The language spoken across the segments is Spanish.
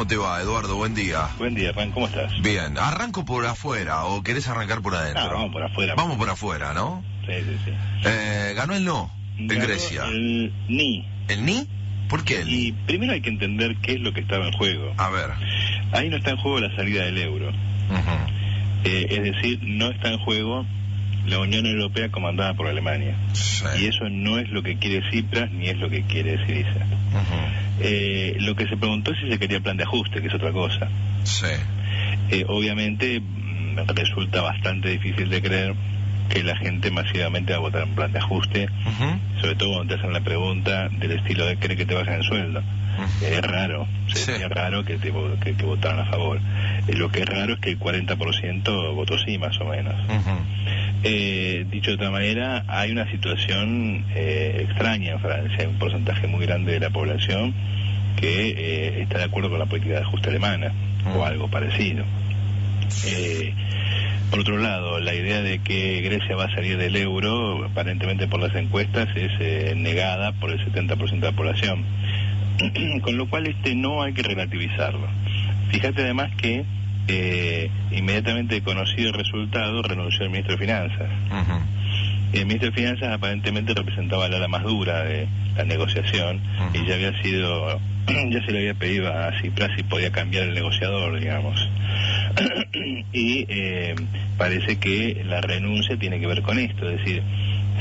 te va, Eduardo? Buen día. Buen día, Juan, ¿cómo estás? Bien, ¿arranco por afuera o querés arrancar por adentro? No, vamos por afuera. Vamos por afuera, ¿no? Sí, sí, sí. Ganó el no en Grecia. El ni. ¿El ni? ¿Por qué el Y ni? primero hay que entender qué es lo que estaba en juego. A ver. Ahí no está en juego la salida del euro. Es decir, no está en juego la Unión Europea comandada por Alemania. Sí. Y eso no es lo que quiere Tsipras ni es lo que quiere Syriza. Lo que se preguntó es si se quería plan de ajuste, que es otra cosa. Sí. Obviamente resulta bastante difícil de creer que la gente masivamente va a votar un plan de ajuste, sobre todo cuando te hacen la pregunta del estilo de ¿cree que te bajan el sueldo? Es raro, sería raro que votaran a favor. Lo que es raro es que el 40% votó sí, más o menos. Dicho de otra manera, hay una situación extraña en Francia. Hay un porcentaje muy grande de la población que está de acuerdo con la política de ajuste alemana, o algo parecido. Por otro lado, la idea de que Grecia va a salir del euro, aparentemente por las encuestas, es negada por el 70% de la población. Con lo cual no hay que relativizarlo. Fíjate además que inmediatamente conocido el resultado renunció el ministro de Finanzas. El ministro de Finanzas aparentemente representaba el ala más dura de la negociación y ya se le había pedido a Tsipras si podía cambiar el negociador, digamos. Y parece que la renuncia tiene que ver con esto, es decir,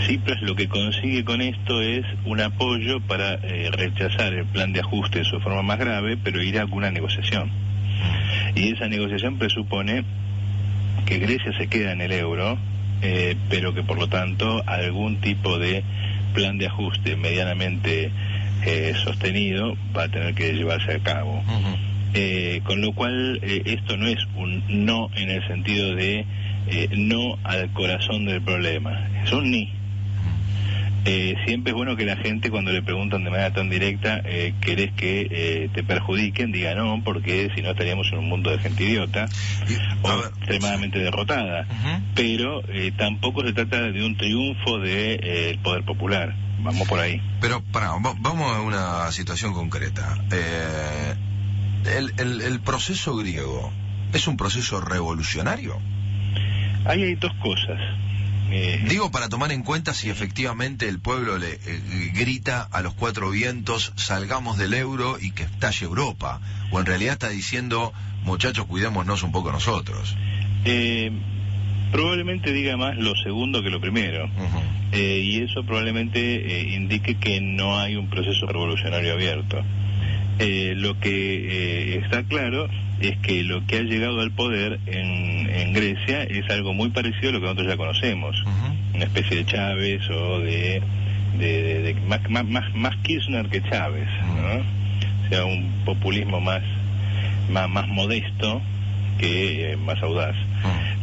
Tsipras lo que consigue con esto es un apoyo para rechazar el plan de ajuste de su forma más grave, pero ir a alguna negociación. Y esa negociación presupone que Grecia se queda en el euro, pero que por lo tanto algún tipo de plan de ajuste medianamente sostenido va a tener que llevarse a cabo. Con lo cual esto no es un no en el sentido de no al corazón del problema, es un ni. Siempre es bueno que la gente, cuando le preguntan de manera tan directa, ¿querés que te perjudiquen? Diga no, porque si no estaríamos en un mundo de gente idiota o extremadamente derrotada. Pero tampoco se trata de un triunfo del poder popular. Vamos por ahí. Pero vamos a una situación concreta. ¿El proceso griego es un proceso revolucionario? Ahí hay dos cosas. Digo, para tomar en cuenta si efectivamente el pueblo le grita a los cuatro vientos, salgamos del euro y que estalle Europa, o en realidad está diciendo, muchachos, cuidémonos un poco nosotros. Probablemente diga más lo segundo que lo primero, y eso probablemente indique que no hay un proceso revolucionario abierto. Lo que está claro es que lo que ha llegado al poder en Grecia es algo muy parecido a lo que nosotros ya conocemos, una especie de Chávez o de más Kirchner que Chávez, ¿no? O sea, un populismo más modesto que más audaz.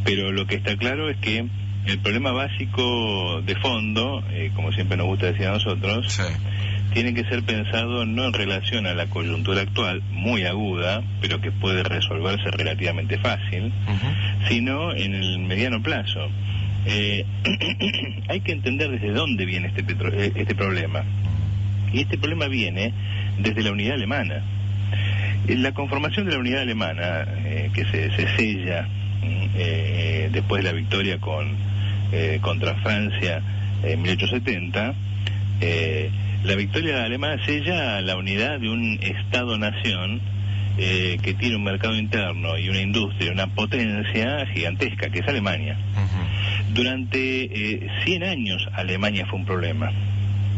Pero lo que está claro es que el problema básico de fondo, como siempre nos gusta decir a nosotros, tiene que ser pensado no en relación a la coyuntura actual, muy aguda, pero que puede resolverse relativamente fácil, sino en el mediano plazo. Hay que entender desde dónde viene este problema. Y este problema viene desde la unidad alemana. La conformación de la unidad alemana, que se sella después de la victoria contra Francia en 1870, la victoria alemana sella la unidad de un Estado-nación que tiene un mercado interno y una industria, una potencia gigantesca, que es Alemania. Durante 100 años Alemania fue un problema.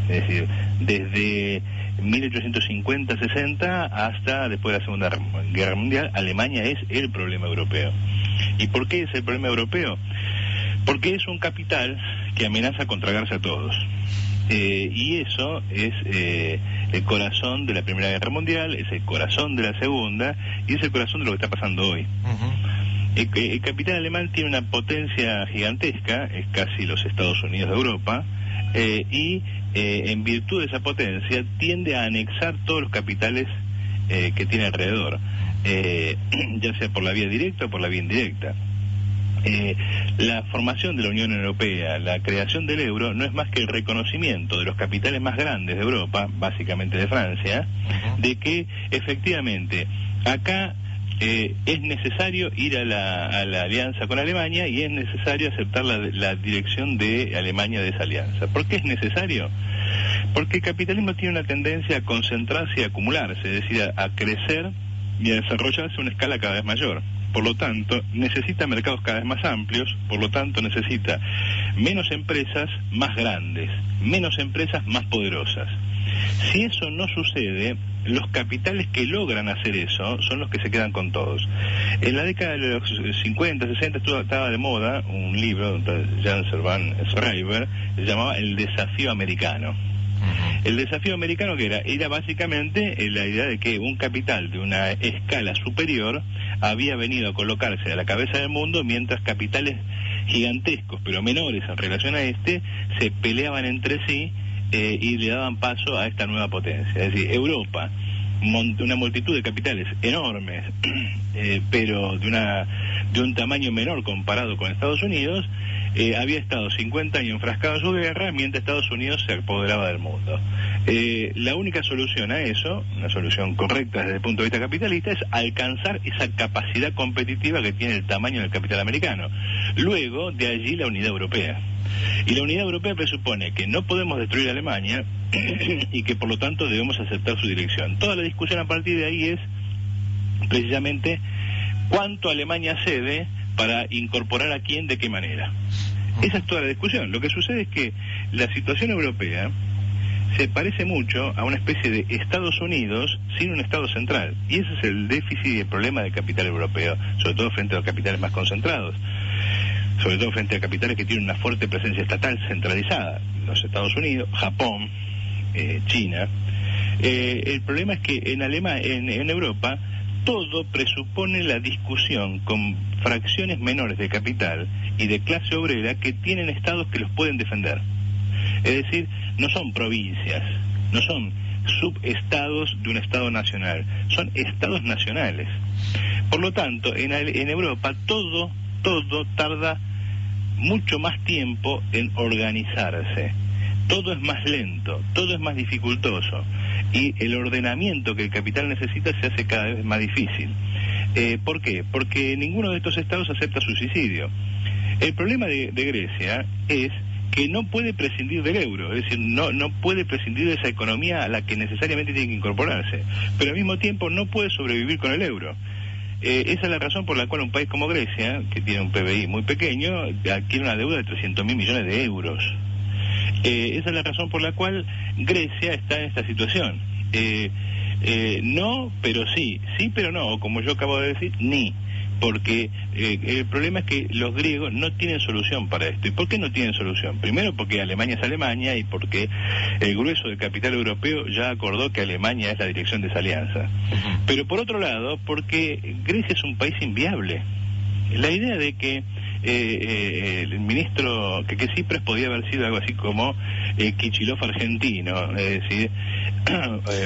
Es decir, desde 1850-60 hasta después de la Segunda Guerra Mundial, Alemania es el problema europeo. ¿Y por qué es el problema europeo? Porque es un capital que amenaza con tragarse a todos. Y eso es el corazón de la Primera Guerra Mundial, es el corazón de la Segunda, y es el corazón de lo que está pasando hoy. El capital alemán tiene una potencia gigantesca, es casi los Estados Unidos de Europa, y en virtud de esa potencia tiende a anexar todos los capitales que tiene alrededor, ya sea por la vía directa o por la vía indirecta. La formación de la Unión Europea, la creación del euro, no es más que el reconocimiento de los capitales más grandes de Europa, básicamente de Francia, de que efectivamente Acá es necesario ir a la alianza con Alemania y es necesario aceptar la dirección de Alemania de esa alianza. ¿Por qué es necesario? Porque el capitalismo tiene una tendencia a concentrarse y a acumularse, es decir, a crecer y a desarrollarse a una escala cada vez mayor. Por lo tanto, necesita mercados cada vez más amplios, por lo tanto necesita menos empresas más grandes, menos empresas más poderosas. Si eso no sucede, los capitales que logran hacer eso son los que se quedan con todos. En la década de los 50, 60 estaba de moda un libro de Jan Servan Schreiber, se llamaba El Desafío Americano. El desafío americano que era básicamente la idea de que un capital de una escala superior había venido a colocarse a la cabeza del mundo, mientras capitales gigantescos pero menores en relación a este se peleaban entre sí y le daban paso a esta nueva potencia. Es decir, Europa, una multitud de capitales enormes, pero de un tamaño menor comparado con Estados Unidos, había estado 50 años enfrascado en su guerra, mientras Estados Unidos se apoderaba del mundo. La única solución a eso, una solución correcta desde el punto de vista capitalista, es alcanzar esa capacidad competitiva que tiene el tamaño del capital americano. Luego, de allí la unidad europea. Y la unidad europea presupone que no podemos destruir a Alemania y que por lo tanto debemos aceptar su dirección. Toda la discusión a partir de ahí es precisamente cuánto Alemania cede para incorporar a quién, de qué manera. Esa es toda la discusión. Lo que sucede es que la situación europea se parece mucho a una especie de Estados Unidos sin un Estado central. Y ese es el déficit y el problema del capital europeo, sobre todo frente a los capitales más concentrados, sobre todo frente a capitales que tienen una fuerte presencia estatal centralizada, los Estados Unidos, Japón, China. El problema es que en Europa todo presupone la discusión con fracciones menores de capital y de clase obrera que tienen estados que los pueden defender. Es decir, no son provincias, no son subestados de un estado nacional, son estados nacionales. Por lo tanto, en Europa todo tarda mucho más tiempo en organizarse. Todo es más lento, todo es más dificultoso y el ordenamiento que el capital necesita se hace cada vez más difícil. ¿Por qué? Porque ninguno de estos estados acepta suicidio. El problema de Grecia es que no puede prescindir del euro, es decir, no puede prescindir de esa economía a la que necesariamente tiene que incorporarse, pero al mismo tiempo no puede sobrevivir con el euro. Esa es la razón por la cual un país como Grecia, que tiene un PBI muy pequeño, adquiere una deuda de 300.000 millones de euros. Esa es la razón por la cual Grecia está en esta situación. No, pero sí, sí, pero no, o como yo acabo de decir, ni. Porque el problema es que los griegos no tienen solución para esto. ¿Y por qué no tienen solución? Primero porque Alemania es Alemania y porque el grueso del capital europeo ya acordó que Alemania es la dirección de esa alianza. Pero por otro lado, porque Grecia es un país inviable. La idea de que el ministro, que Tsipras podía haber sido algo así como Kicillof argentino, es decir,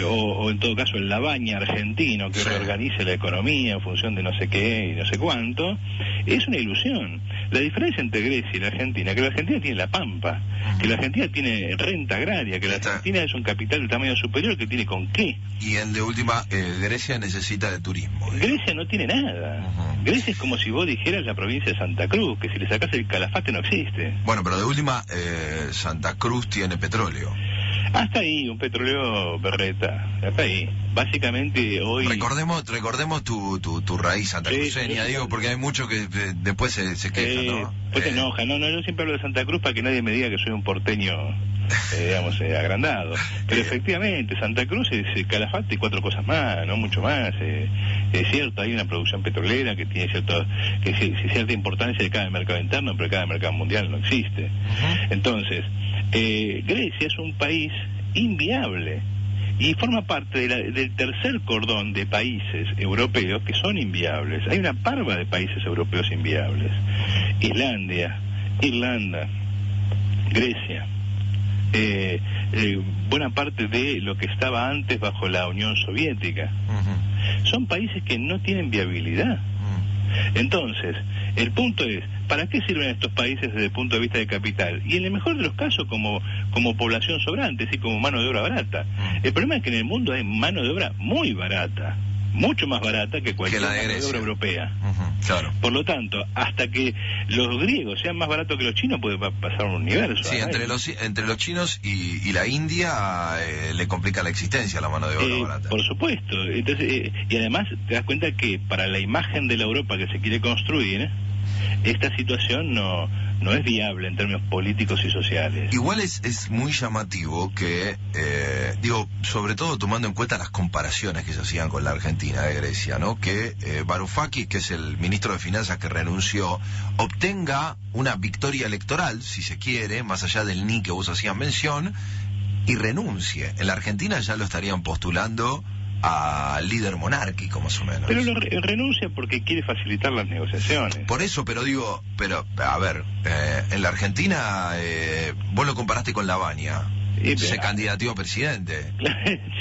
o en todo caso el Labaña argentino, que reorganice la economía en función de no sé qué y no sé cuánto, es una ilusión. La diferencia entre Grecia y la Argentina, que la Argentina tiene la pampa, que la Argentina tiene renta agraria, que la Argentina es un capital de tamaño superior que tiene con qué. Y en de última, Grecia necesita de turismo. Grecia no tiene nada. Grecia es como si vos dijeras la provincia de Santa Cruz, que si le sacás el Calafate no existe. Bueno, pero de última, Santa Cruz tiene petróleo. Hasta ahí, un petróleo berreta, hasta ahí. Básicamente hoy... Recordemos tu raíz santacruceña, digo, porque hay muchos que después se quejan, ¿no? Pues se enojan. No, yo siempre hablo de Santa Cruz para que nadie me diga que soy un porteño, digamos, agrandado. Pero efectivamente, Santa Cruz es Calafate y 4 cosas más, no mucho más. Es cierto, hay una producción petrolera que tiene cierta importancia de cada mercado interno, pero cada mercado mundial no existe. Entonces, Grecia es un país inviable y forma parte del tercer cordón de países europeos que son inviables. Hay una parva de países europeos inviables: Islandia, Irlanda, Grecia, buena parte de lo que estaba antes bajo la Unión Soviética. Son países que no tienen viabilidad. Entonces, el punto es, ¿para qué sirven estos países desde el punto de vista de capital? Y en el mejor de los casos como población sobrante, sí, como mano de obra barata. El problema es que en el mundo hay mano de obra muy barata, mucho más barata que cualquier la de mano de Grecia. obra europea. Claro. Por lo tanto, hasta que los griegos sean más baratos que los chinos, puede pasar un universo. Sí, entre los chinos y la India le complica la existencia la mano de obra barata. Por supuesto. Entonces, y además te das cuenta que para la imagen de la Europa que se quiere construir, esta situación no es viable en términos políticos y sociales. Igual es muy llamativo que, sobre todo tomando en cuenta las comparaciones que se hacían con la Argentina de Grecia, ¿no? Que Varoufakis, que es el ministro de Finanzas que renunció, obtenga una victoria electoral, si se quiere, más allá del ni que vos hacías mención, y renuncie. En la Argentina ya lo estarían postulando a líder monárquico, más o menos. Pero renuncia porque quiere facilitar las negociaciones. Por eso, pero a ver, en la Argentina vos lo comparaste con Lavagna. Se candidateó a presidente.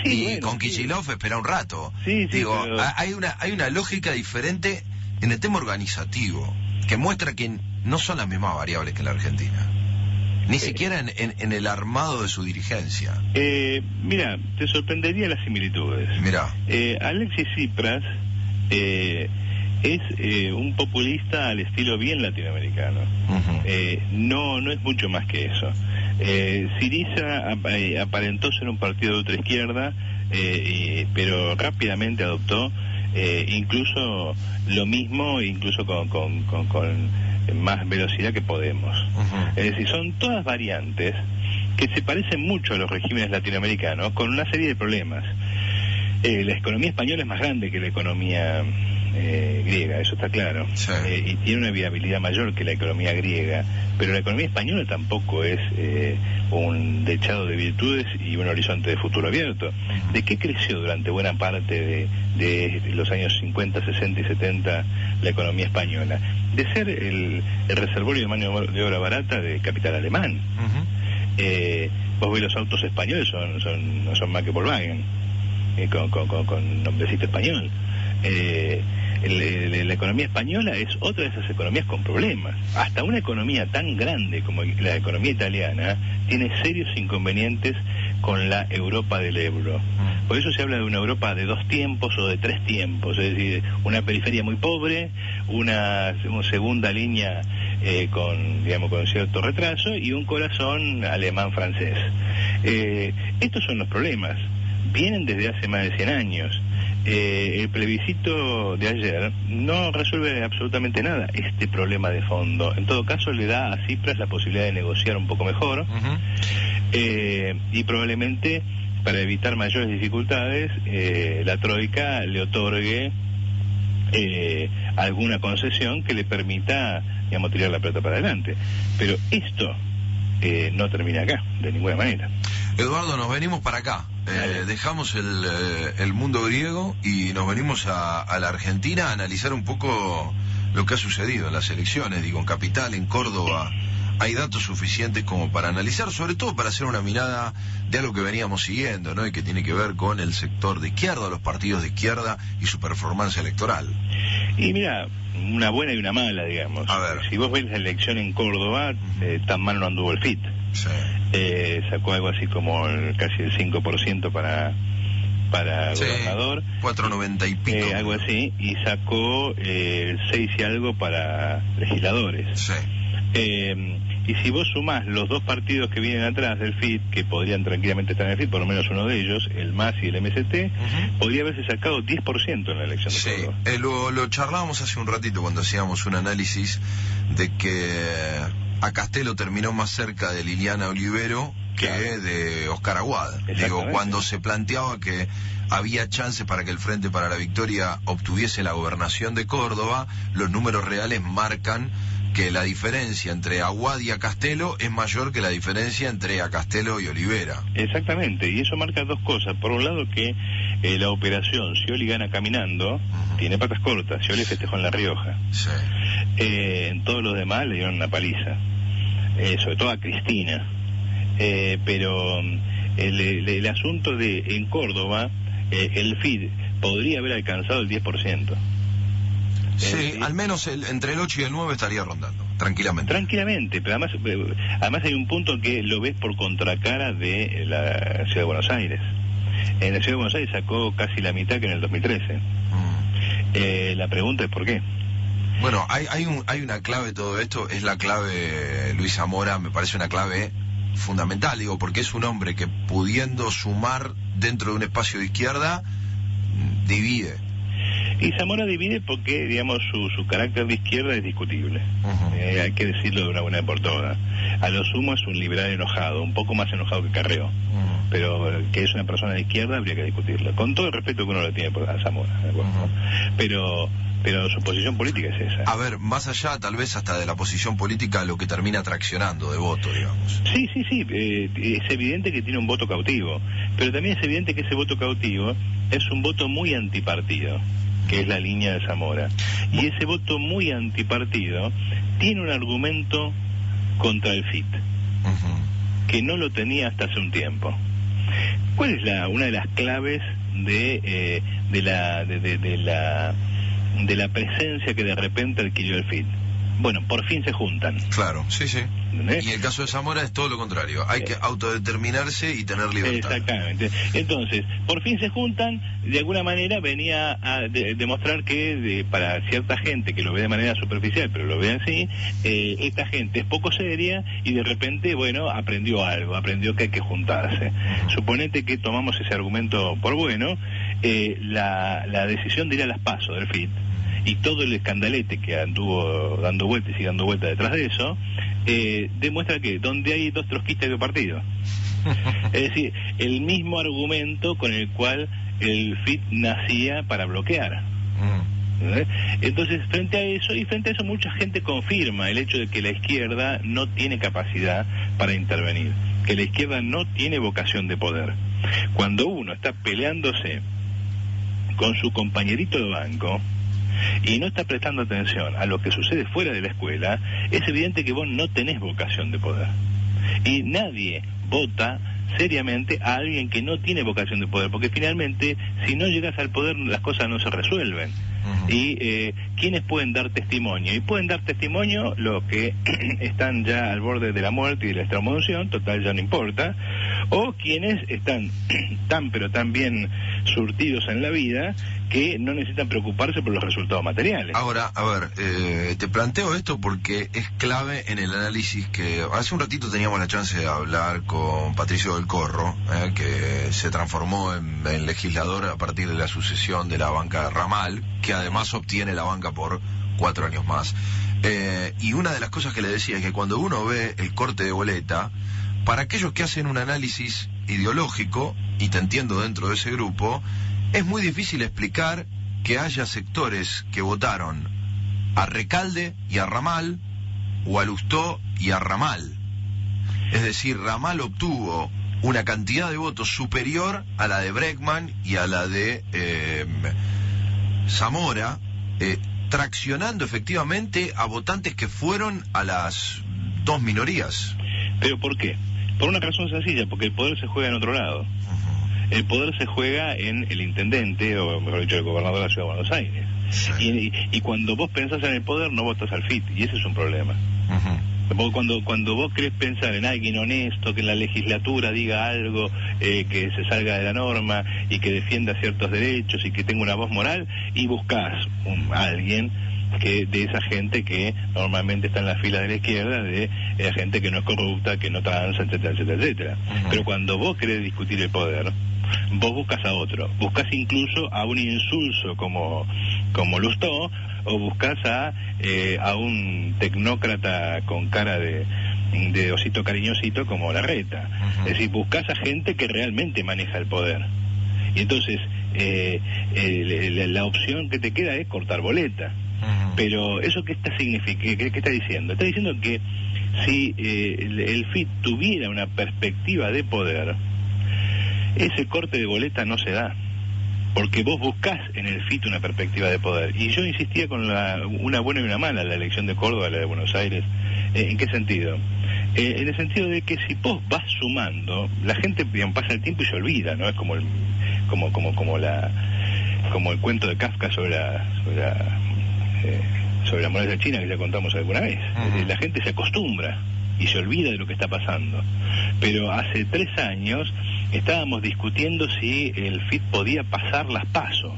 Sí, y bueno, con Kicillof espera un rato. Sí, Digo, pero... hay una lógica diferente en el tema organizativo que muestra que no son las mismas variables que en la Argentina. Ni siquiera en el armado de su dirigencia. Mira, te sorprendería las similitudes. Mira. Alexis Tsipras es un populista al estilo bien latinoamericano. No es mucho más que eso. Syriza aparentó ser un partido de ultraizquierda, pero rápidamente adoptó incluso lo mismo, incluso con más velocidad que Podemos. Es decir, son todas variantes que se parecen mucho a los regímenes latinoamericanos, con una serie de problemas. La economía española es más grande que la economía griega, eso está claro. Sí. Y tiene una viabilidad mayor que la economía griega, pero la economía española tampoco es un dechado de virtudes y un horizonte de futuro abierto. ¿De qué creció durante buena parte de los años 50, 60 y 70 la economía española? De ser el reservorio de mano de obra barata de capital alemán. Vos ves los autos españoles, no son más que Volkswagen, con nombrecito español. La economía española es otra de esas economías con problemas. Hasta una economía tan grande como la economía italiana tiene serios inconvenientes con la Europa del euro. Por eso se habla de una Europa de 2 tiempos o de 3 tiempos, es decir, una periferia muy pobre, una segunda línea con cierto retraso y un corazón alemán-francés. Estos son los problemas. Vienen desde hace más de 100 años. El plebiscito de ayer no resuelve absolutamente nada este problema de fondo. En todo caso, le da a Tsipras la posibilidad de negociar un poco mejor, y probablemente, para evitar mayores dificultades, la Troika le otorgue alguna concesión que le permita, tirar la pelota para adelante. Pero esto no termina acá, de ninguna manera. Eduardo, nos venimos para acá. Dejamos el mundo griego y nos venimos a la Argentina a analizar un poco lo que ha sucedido en las elecciones. Digo, en Capital, en Córdoba, hay datos suficientes como para analizar, sobre todo para hacer una mirada de algo que veníamos siguiendo, ¿no? Y que tiene que ver con el sector de izquierda, los partidos de izquierda y su performance electoral. Y mira, una buena y una mala, digamos. A ver. Si vos ves la elección en Córdoba, tan mal no anduvo el FIT. Sí. Sacó algo así como casi el 5% para gobernador. 4,90 y pico. Algo así, y sacó 6 y algo para legisladores. Sí. Y si vos sumás los 2 partidos que vienen atrás del FIT, que podrían tranquilamente estar en el FIT, por lo menos uno de ellos, el MAS y el MST, podría haberse sacado 10% en la elección de Córdoba. Lo charlábamos hace un ratito cuando hacíamos un análisis de que a Castelo terminó más cerca de Liliana Olivero que de Oscar Aguad. Digo, cuando se planteaba que había chances para que el Frente para la Victoria obtuviese la gobernación de Córdoba, los números reales marcan que la diferencia entre Aguad y a Castelo es mayor que la diferencia entre a Castelo y Olivera. Exactamente, y eso marca 2 cosas. Por un lado, que la operación Scioli gana caminando tiene patas cortas. Scioli festejó en La Rioja. Sí. En todos los demás le dieron una paliza, sobre todo a Cristina. Pero el asunto en Córdoba, el FID podría haber alcanzado el 10%. Sí, al menos entre el 8 y el 9 estaría rondando, tranquilamente. Tranquilamente, pero además hay un punto que lo ves por contracara de la Ciudad de Buenos Aires. En la Ciudad de Buenos Aires sacó casi la mitad que en el 2013. La pregunta es ¿por qué? Bueno, hay una clave de todo esto, es la clave Luis Zamora, me parece una clave fundamental, digo, porque es un hombre que pudiendo sumar dentro de un espacio de izquierda, divide. Y Zamora divide porque, digamos, su carácter de izquierda es discutible. Hay que decirlo de una buena vez por todas. A lo sumo es un liberal enojado, un poco más enojado que Carrió. Pero que es una persona de izquierda habría que discutirlo. Con todo el respeto que uno le tiene a Zamora, ¿de acuerdo? Pero su posición política es esa. A ver, más allá tal vez hasta de la posición política, lo que termina traccionando de voto, digamos. Sí, es evidente que tiene un voto cautivo, pero también es evidente que ese voto cautivo es un voto muy antipartido, que es la línea de Zamora. Y ese voto muy antipartido tiene un argumento contra el FIT, que no lo tenía hasta hace un tiempo. ¿Cuál es una de las claves de la presencia que de repente adquirió el FIT? Bueno, por fin se juntan. Claro, sí. ¿Entendés? Y el caso de Zamora es todo lo contrario. Hay que autodeterminarse y tener libertad. Exactamente. Entonces, por fin se juntan. De alguna manera venía a demostrar que para cierta gente que lo ve de manera superficial, pero lo ve así, esta gente es poco seria y de repente, bueno, aprendió algo, aprendió que hay que juntarse. Suponete que tomamos ese argumento por bueno, la decisión de ir a las PASO del FIT y todo el escandalete que anduvo dando vueltas y dando vueltas detrás de eso, demuestra que donde hay dos trotskistas de partido. Es decir, el mismo argumento con el cual el FIT nacía para bloquear. Entonces, frente a eso mucha gente confirma el hecho de que la izquierda no tiene capacidad para intervenir, que la izquierda no tiene vocación de poder. Cuando uno está peleándose con su compañerito de banco y no está prestando atención a lo que sucede fuera de la escuela, es evidente que vos no tenés vocación de poder. Y nadie vota seriamente a alguien que no tiene vocación de poder, porque finalmente, si no llegas al poder, las cosas no se resuelven. Y ¿quiénes pueden dar testimonio? Y pueden dar testimonio los que están ya al borde de la muerte y de la extremodunción, total ya no importa, o quienes están tan bien surtidos en la vida que no necesitan preocuparse por los resultados materiales. Ahora, a ver, te planteo esto porque es clave en el análisis que hace un ratito teníamos la chance de hablar con Patricio del Corro, que se transformó en legislador a partir de la sucesión de la banca Ramal, que además obtiene la banca por 4 años más. Y una de las cosas que le decía es que cuando uno ve el corte de boleta, para aquellos que hacen un análisis ideológico, y te entiendo dentro de ese grupo, es muy difícil explicar que haya sectores que votaron a Recalde y a Ramal, o a Lustó y a Ramal. Es decir, Ramal obtuvo una cantidad de votos superior a la de Bregman y a la de Zamora, traccionando efectivamente a votantes que fueron a las dos minorías. ¿Pero por qué? Por una razón sencilla, porque el poder se juega en otro lado. El poder se juega en el intendente, o mejor dicho, el gobernador de la Ciudad de Buenos Aires. Sí. Y cuando vos pensás en el poder, no votás al FIT, y ese es un problema. Cuando vos querés pensar en alguien honesto, que en la legislatura diga algo que se salga de la norma y que defienda ciertos derechos y que tenga una voz moral, y buscás a alguien que de esa gente que normalmente está en la fila de la izquierda, de gente que no es corrupta, que no tranza, etcétera. Pero cuando vos querés discutir el poder, vos buscas a otro, buscas incluso a un insulso como Lustó, o buscas a un tecnócrata con cara de osito cariñosito como Larreta. Es decir, buscas a gente que realmente maneja el poder. Y entonces la opción que te queda es cortar boleta. Pero ¿eso qué está qué está diciendo? Está diciendo que si el FIT tuviera una perspectiva de poder, ese corte de boleta no se da, porque vos buscás en el FIT una perspectiva de poder. Y yo insistía con una buena y una mala, la elección de Córdoba, la de Buenos Aires. ¿En qué sentido? En el sentido de que si vos vas sumando, la gente pasa el tiempo y se olvida, ¿no? Es como el cuento de Kafka sobre la muralla china, que ya contamos alguna vez. La gente se acostumbra y se olvida de lo que está pasando. Pero hace 3 años estábamos discutiendo si el FIT podía pasar las PASO.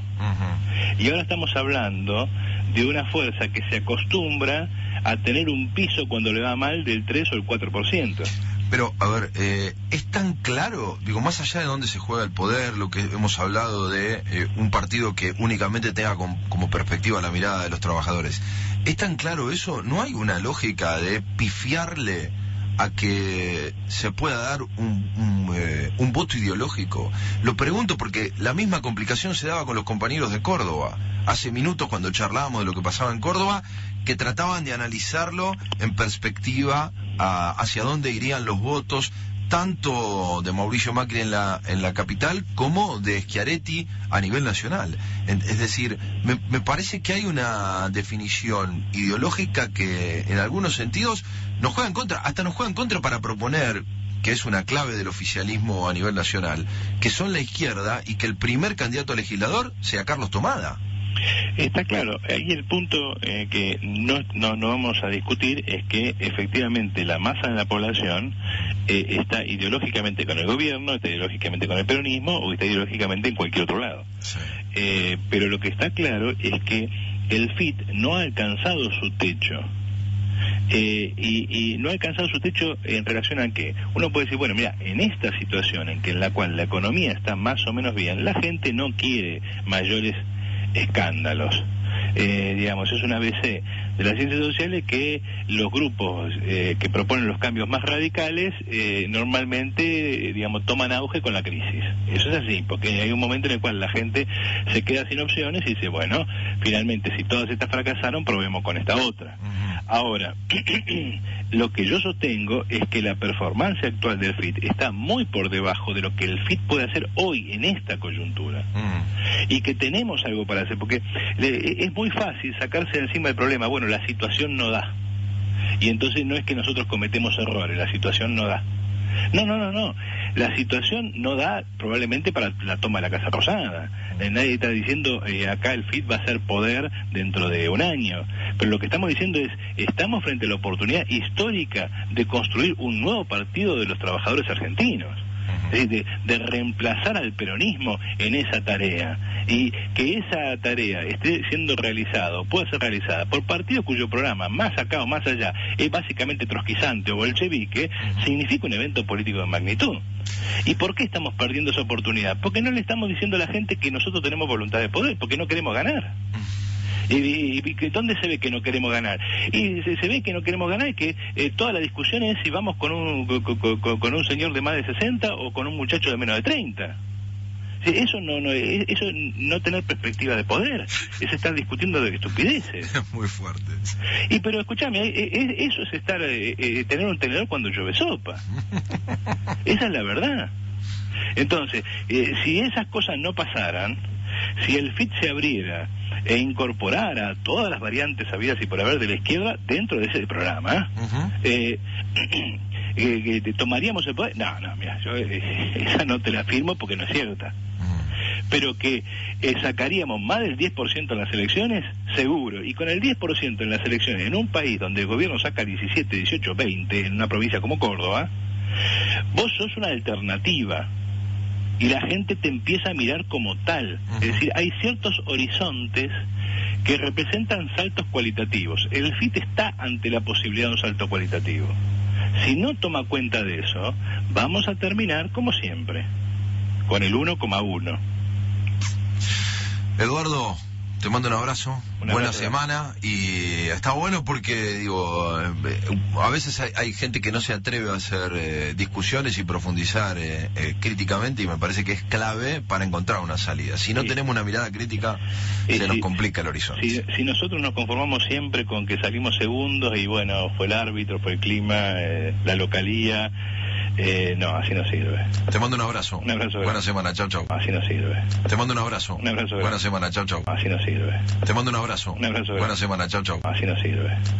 Y ahora estamos hablando de una fuerza que se acostumbra a tener un piso cuando le va mal del 3 o el 4%. Pero, a ver, es tan claro, digo, más allá de dónde se juega el poder, lo que hemos hablado de un partido que únicamente tenga como perspectiva la mirada de los trabajadores, ¿es tan claro eso? ¿No hay una lógica de pifiarle a que se pueda dar un voto ideológico? Lo pregunto porque la misma complicación se daba con los compañeros de Córdoba. Hace minutos cuando charlábamos de lo que pasaba en Córdoba, que trataban de analizarlo en perspectiva hacia dónde irían los votos, tanto de Mauricio Macri en la capital como de Schiaretti a nivel nacional. Es decir, me parece que hay una definición ideológica que en algunos sentidos nos juega en contra, hasta nos juega en contra para proponer, que es una clave del oficialismo a nivel nacional, que son la izquierda y que el primer candidato a legislador sea Carlos Tomada. Está claro, ahí el punto que no vamos a discutir es que efectivamente la masa de la población está ideológicamente con el gobierno, está ideológicamente con el peronismo o está ideológicamente en cualquier otro lado. Sí. Pero lo que está claro es que el FIT no ha alcanzado su techo. Y no ha alcanzado su techo en relación a que uno puede decir, bueno, mira, en esta situación en la cual la economía está más o menos bien, la gente no quiere mayores escándalos. Digamos, es una ABC de las ciencias sociales que los grupos que proponen los cambios más radicales normalmente, digamos, toman auge con la crisis. Eso es así, porque hay un momento en el cual la gente se queda sin opciones y dice, bueno, finalmente si todas estas fracasaron, probemos con esta otra. Ahora, lo que yo sostengo es que la performance actual del FIT está muy por debajo de lo que el FIT puede hacer hoy en esta coyuntura. Y que tenemos algo para hacer, porque es muy fácil sacarse de encima el problema. Bueno, la situación no da. Y entonces no es que nosotros cometemos errores, la situación no da. No. La situación no da probablemente para la toma de la Casa Rosada. Nadie está diciendo acá el FIT va a ser poder dentro de un año. Pero lo que estamos diciendo es, estamos frente a la oportunidad histórica de construir un nuevo partido de los trabajadores argentinos. Es decir, de reemplazar al peronismo en esa tarea, y que esa tarea esté siendo realizada, pueda ser realizada por partidos cuyo programa, más acá o más allá, es básicamente trotskizante o bolchevique, significa un evento político de magnitud. ¿Y por qué estamos perdiendo esa oportunidad? Porque no le estamos diciendo a la gente que nosotros tenemos voluntad de poder, porque no queremos ganar. ¿Y dónde se ve que no queremos ganar? Y se ve que no queremos ganar y que toda la discusión es si vamos con un señor de más de 60 o con un muchacho de menos de 30. Eso no tener perspectiva de poder, es estar discutiendo de estupideces. Muy fuerte. Pero escúchame, eso es estar tener un tenedor cuando llueve sopa. Esa es la verdad. Entonces, si esas cosas no pasaran, si el FIT se abriera e incorporara todas las variantes habidas y por haber de la izquierda dentro de ese programa, ¿tomaríamos el poder? No, mira, yo esa no te la firmo porque no es cierta. Pero que sacaríamos más del 10% en las elecciones, seguro. Y con el 10% en las elecciones, en un país donde el gobierno saca 17, 18, 20, en una provincia como Córdoba, vos sos una alternativa. Y la gente te empieza a mirar como tal. Es decir, hay ciertos horizontes que representan saltos cualitativos. El FIT está ante la posibilidad de un salto cualitativo. Si no toma cuenta de eso, vamos a terminar como siempre, con el 1,1. Eduardo, te mando un abrazo, buena semana, y está bueno porque, digo, a veces hay gente que no se atreve a hacer discusiones y profundizar críticamente, y me parece que es clave para encontrar una salida. Si no tenemos una mirada crítica, se nos complica el horizonte. Si nosotros nos conformamos siempre con que salimos segundos y bueno, fue el árbitro, fue el clima, la localía, no, así no sirve. Te mando un abrazo. Un abrazo. Buena semana, chau. Así no sirve. Te mando un abrazo. Un abrazo. Buena semana, chau. Así no sirve. Te mando un abrazo. Un abrazo. Buena semana, chau. Así no sirve.